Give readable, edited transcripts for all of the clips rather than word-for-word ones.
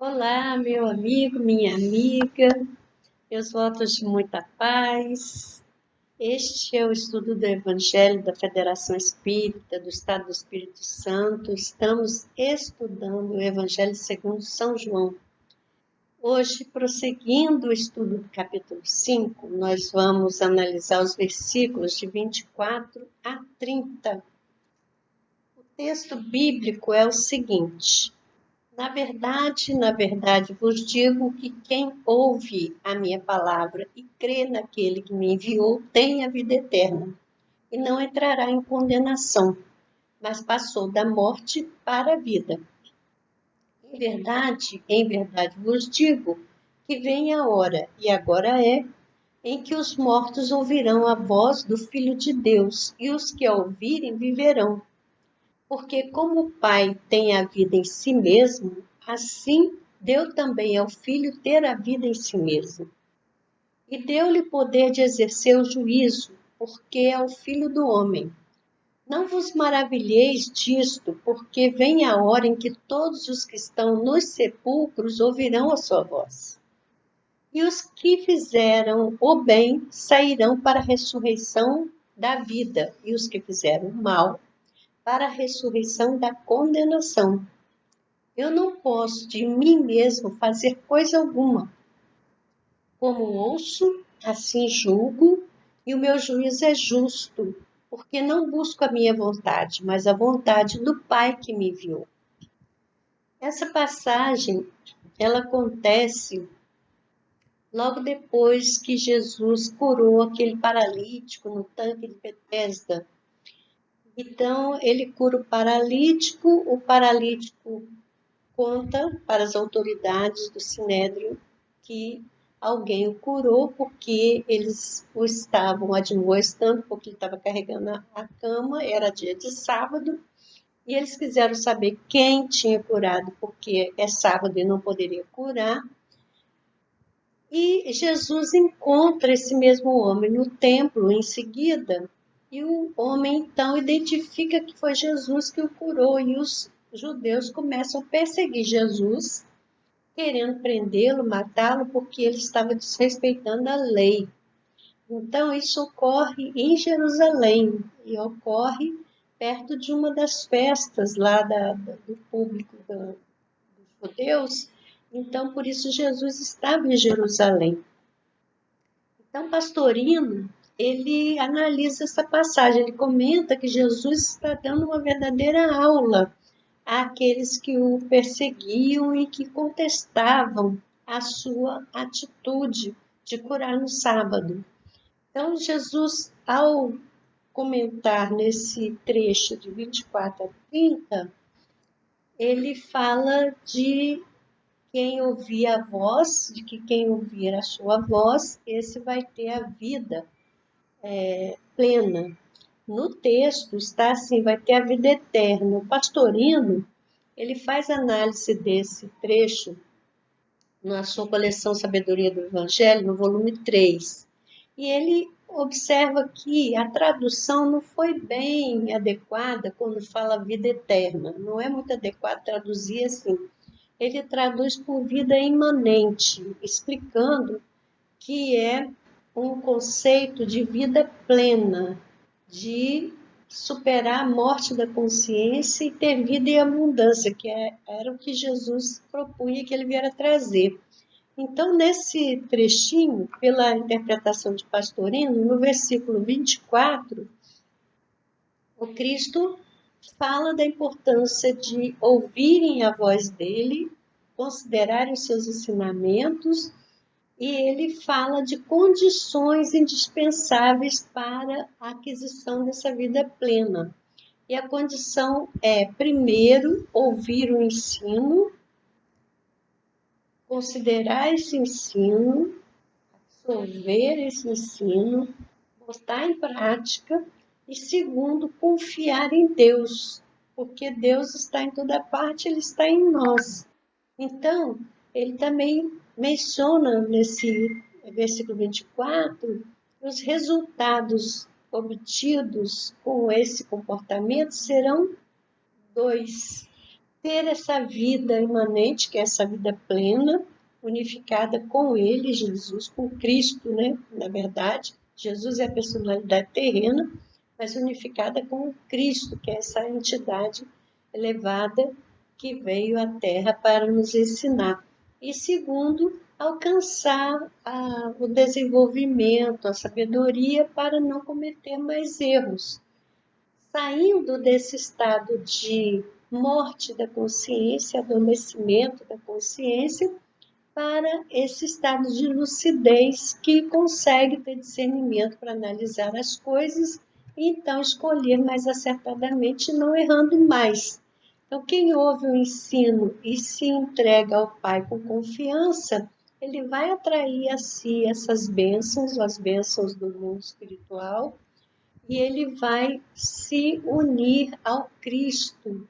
Olá, meu amigo, minha amiga, meus votos de muita paz. Este é o estudo do Evangelho da Federação Espírita do Estado do Espírito Santo. Estamos estudando o Evangelho segundo São João. Hoje, prosseguindo o estudo do capítulo 5, nós vamos analisar os versículos de 24 a 30. O texto bíblico é o seguinte: na verdade vos digo que quem ouve a minha palavra e crê naquele que me enviou tem a vida eterna, e não entrará em condenação, mas passou da morte para a vida. Em verdade vos digo que vem a hora, e agora é, em que os mortos ouvirão a voz do Filho de Deus, e os que a ouvirem viverão. Porque como o Pai tem a vida em si mesmo, assim deu também ao Filho ter a vida em si mesmo. E deu-lhe poder de exercer o juízo, porque é o Filho do homem. Não vos maravilheis disto, porque vem a hora em que todos os que estão nos sepulcros ouvirão a sua voz. E os que fizeram o bem sairão para a ressurreição da vida, e os que fizeram o mal para a ressurreição da condenação. Eu não posso de mim mesmo fazer coisa alguma. Como ouço, assim julgo, e o meu juízo é justo, porque não busco a minha vontade, mas a vontade do Pai que me enviou. Essa passagem, ela acontece logo depois que Jesus curou aquele paralítico no tanque de Betesda. Então, ele cura o paralítico conta para as autoridades do Sinédrio que alguém o curou porque eles o estavam admoestando, porque ele estava carregando a cama, era dia de sábado, e eles quiseram saber quem tinha curado, porque é sábado e não poderia curar. E Jesus encontra esse mesmo homem no templo em seguida, e o homem então identifica que foi Jesus que o curou, e os judeus começam a perseguir Jesus, querendo prendê-lo, matá-lo, porque ele estava desrespeitando a lei. Então, isso ocorre em Jerusalém, e ocorre perto de uma das festas lá do público dos judeus. Então, por isso, Jesus estava em Jerusalém. Então, Pastorino, ele analisa essa passagem, ele comenta que Jesus está dando uma verdadeira aula àqueles que o perseguiam e que contestavam a sua atitude de curar no sábado. Então, Jesus, ao comentar nesse trecho de 24 a 30, ele fala de quem ouvir a voz, de que quem ouvir a sua voz, esse vai ter a vida plena. No texto está assim, vai ter a vida eterna. O Pastorino, ele faz análise desse trecho na sua coleção Sabedoria do Evangelho, no volume 3. E ele observa que a tradução não foi bem adequada quando fala vida eterna. Não é muito adequado traduzir assim. Ele traduz por vida imanente, explicando que é um conceito de vida plena, de superar a morte da consciência e ter vida em abundância, que era o que Jesus propunha que ele viera trazer. Então, nesse trechinho, pela interpretação de Pastorino, no versículo 24, o Cristo fala da importância de ouvirem a voz dele, considerarem os seus ensinamentos, e ele fala de condições indispensáveis para a aquisição dessa vida plena. E a condição é, primeiro, ouvir o ensino, considerar esse ensino, absorver esse ensino, botar em prática, e segundo, confiar em Deus, porque Deus está em toda parte, Ele está em nós. Então, ele também menciona nesse versículo 24 os resultados obtidos com esse comportamento serão dois. ter essa vida imanente, que é essa vida plena, unificada com Ele, Jesus, com Cristo, né? Na verdade, Jesus é a personalidade terrena, mas unificada com Cristo, que é essa entidade elevada que veio à Terra para nos ensinar. E segundo, alcançar o desenvolvimento, a sabedoria para não cometer mais erros, saindo desse estado de morte da consciência, adormecimento da consciência, para esse estado de lucidez que consegue ter discernimento para analisar as coisas e então escolher mais acertadamente, não errando mais. Então, quem ouve o ensino e se entrega ao Pai com confiança, ele vai atrair a si essas bênçãos, as bênçãos do mundo espiritual, e ele vai se unir ao Cristo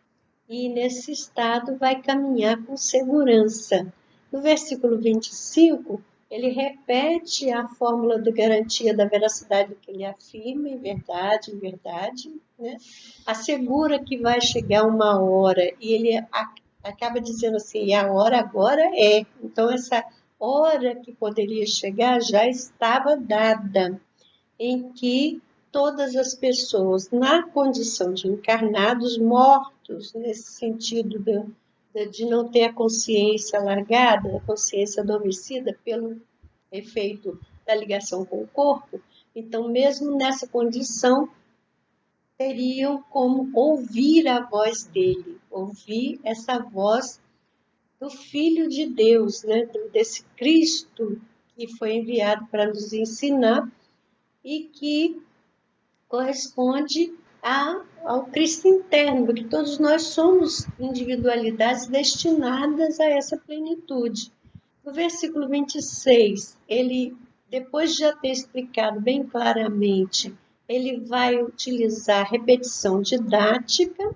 e nesse estado vai caminhar com segurança. No versículo 25, ele repete a fórmula de garantia da veracidade do que ele afirma, em verdade, né? Assegura que vai chegar uma hora e ele acaba dizendo assim, a hora agora é. Então, essa hora que poderia chegar já estava dada, em que todas as pessoas, na condição de encarnados, mortos, nesse sentido de não ter a consciência largada, a consciência adormecida pelo efeito da ligação com o corpo, então, mesmo nessa condição, teriam como ouvir a voz dele, ouvir essa voz do Filho de Deus, né? Desse Cristo que foi enviado para nos ensinar e que corresponde ao Cristo interno, porque todos nós somos individualidades destinadas a essa plenitude. No versículo 26, ele, depois de já ter explicado bem claramente, ele vai utilizar repetição didática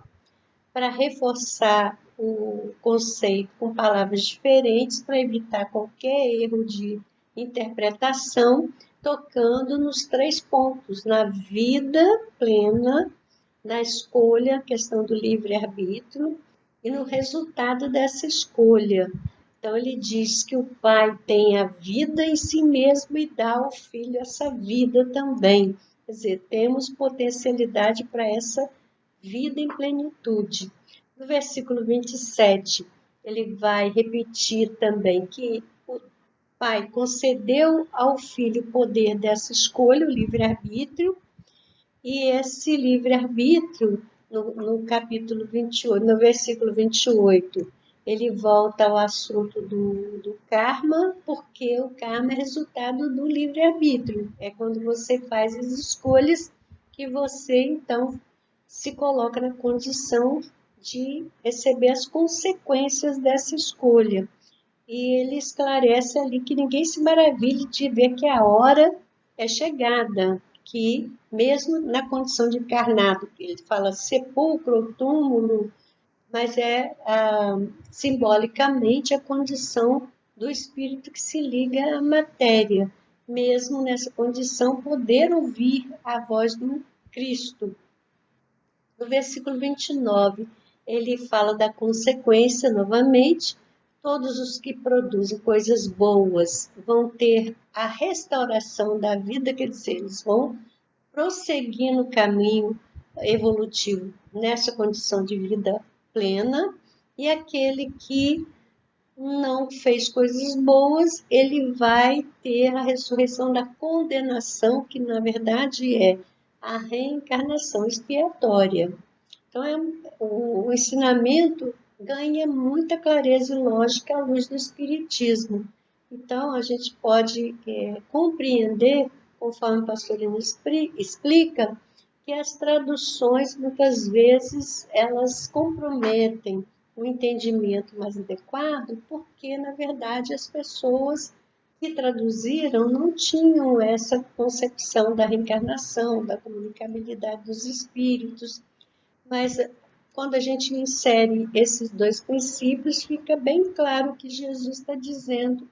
para reforçar o conceito com palavras diferentes, para evitar qualquer erro de interpretação, tocando nos 3 pontos: na vida plena, na escolha, a questão do livre-arbítrio, e no resultado dessa escolha. Então, ele diz que o Pai tem a vida em si mesmo e dá ao Filho essa vida também. Quer dizer, temos potencialidade para essa vida em plenitude. No versículo 27, ele vai repetir também que o Pai concedeu ao Filho o poder dessa escolha, o livre-arbítrio, e esse livre-arbítrio, no capítulo 28, no versículo 28, ele volta ao assunto do karma, porque o karma é resultado do livre-arbítrio. É quando você faz as escolhas que você, então, se coloca na condição de receber as consequências dessa escolha. E ele esclarece ali que ninguém se maravilhe de ver que a hora é chegada, que mesmo na condição de encarnado, ele fala sepulcro, túmulo, mas é simbolicamente a condição do espírito que se liga à matéria, mesmo nessa condição poder ouvir a voz do Cristo. No versículo 29, ele fala da consequência novamente. Todos os que produzem coisas boas vão ter a restauração da vida, quer dizer, eles vão prosseguir no caminho evolutivo nessa condição de vida plena, e aquele que não fez coisas boas, ele vai ter a ressurreição da condenação, que na verdade é a reencarnação expiatória. Então, o ensinamento ganha muita clareza e lógica à luz do Espiritismo. Então, a gente pode compreender, conforme o pastor Lino explica, que as traduções, muitas vezes, elas comprometem o entendimento mais adequado, porque, na verdade, as pessoas que traduziram não tinham essa concepção da reencarnação, da comunicabilidade dos espíritos, mas quando a gente insere esses 2 princípios, fica bem claro o que Jesus está dizendo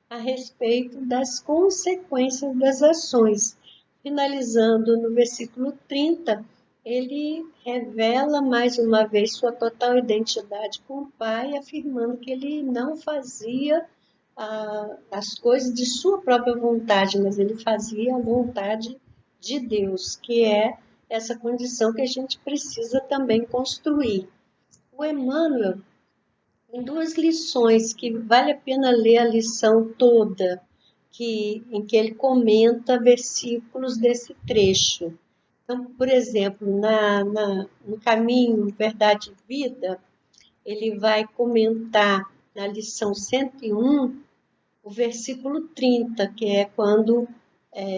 a respeito das consequências das ações. Finalizando no versículo 30, ele revela mais uma vez sua total identidade com o Pai, afirmando que ele não fazia as coisas de sua própria vontade, mas ele fazia a vontade de Deus, que é essa condição que a gente precisa também construir. O Emmanuel, em duas lições, que vale a pena ler a lição toda, em que ele comenta versículos desse trecho. Então, por exemplo, no caminho Verdade e Vida, ele vai comentar na lição 101, o versículo 30, que é quando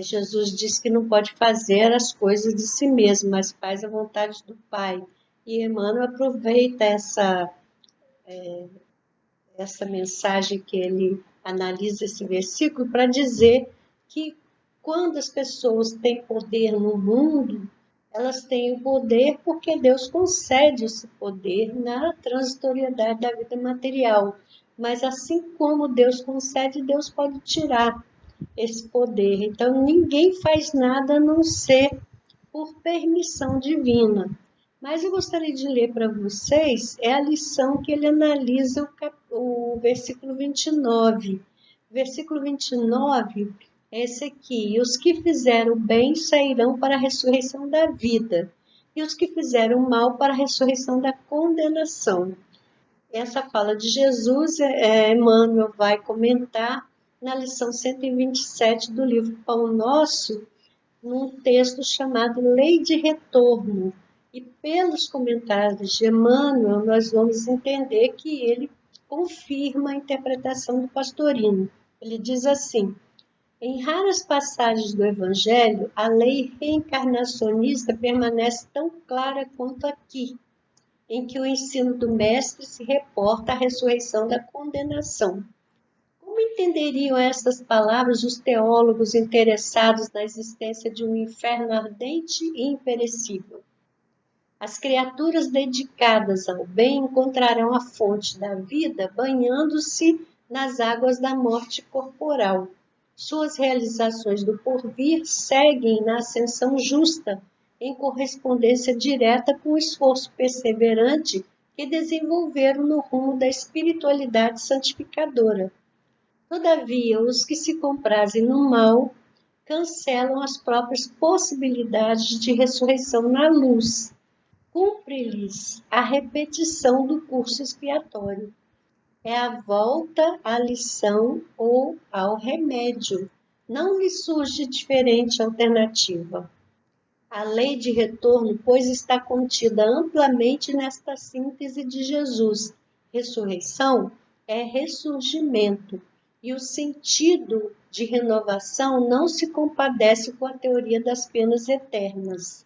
Jesus diz que não pode fazer as coisas de si mesmo, mas faz a vontade do Pai. E Emmanuel aproveita essa mensagem que ele analisa esse versículo para dizer que quando as pessoas têm poder no mundo, elas têm o poder porque Deus concede esse poder na transitoriedade da vida material. Mas assim como Deus concede, Deus pode tirar esse poder. Então ninguém faz nada a não ser por permissão divina. Mas eu gostaria de ler para vocês a lição que ele analisa o versículo 29. Versículo 29 é esse aqui: e os que fizeram bem sairão para a ressurreição da vida, e os que fizeram mal para a ressurreição da condenação. Essa fala de Jesus, Emmanuel vai comentar na lição 127 do livro Pão Nosso, num texto chamado Lei de Retorno. E pelos comentários de Emmanuel, nós vamos entender que ele confirma a interpretação do Pastorino. Ele diz assim: em raras passagens do Evangelho, a lei reencarnacionista permanece tão clara quanto aqui, em que o ensino do Mestre se reporta à ressurreição da condenação. Como entenderiam essas palavras os teólogos interessados na existência de um inferno ardente e imperecível? As criaturas dedicadas ao bem encontrarão a fonte da vida banhando-se nas águas da morte corporal. Suas realizações do porvir seguem na ascensão justa, em correspondência direta com o esforço perseverante que desenvolveram no rumo da espiritualidade santificadora. Todavia, os que se comprazem no mal cancelam as próprias possibilidades de ressurreição na luz. Cumpre-lhes a repetição do curso expiatório. É a volta à lição ou ao remédio. Não lhe surge diferente alternativa. A lei de retorno, pois, está contida amplamente nesta síntese de Jesus. Ressurreição é ressurgimento, e o sentido de renovação não se compadece com a teoria das penas eternas.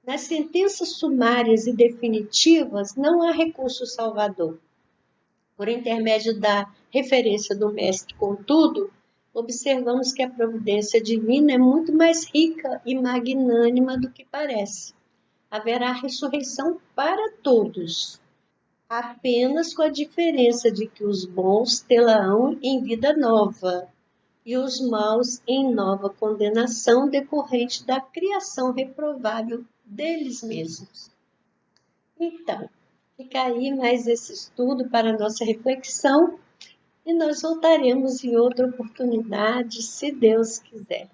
Nas sentenças sumárias e definitivas, não há recurso salvador. Por intermédio da referência do Mestre, contudo, observamos que a providência divina é muito mais rica e magnânima do que parece. Haverá ressurreição para todos, apenas com a diferença de que os bons tê-la-ão em vida nova e os maus em nova condenação decorrente da criação reprovável deles mesmos. Então, fica aí mais esse estudo para nossa reflexão e nós voltaremos em outra oportunidade, se Deus quiser.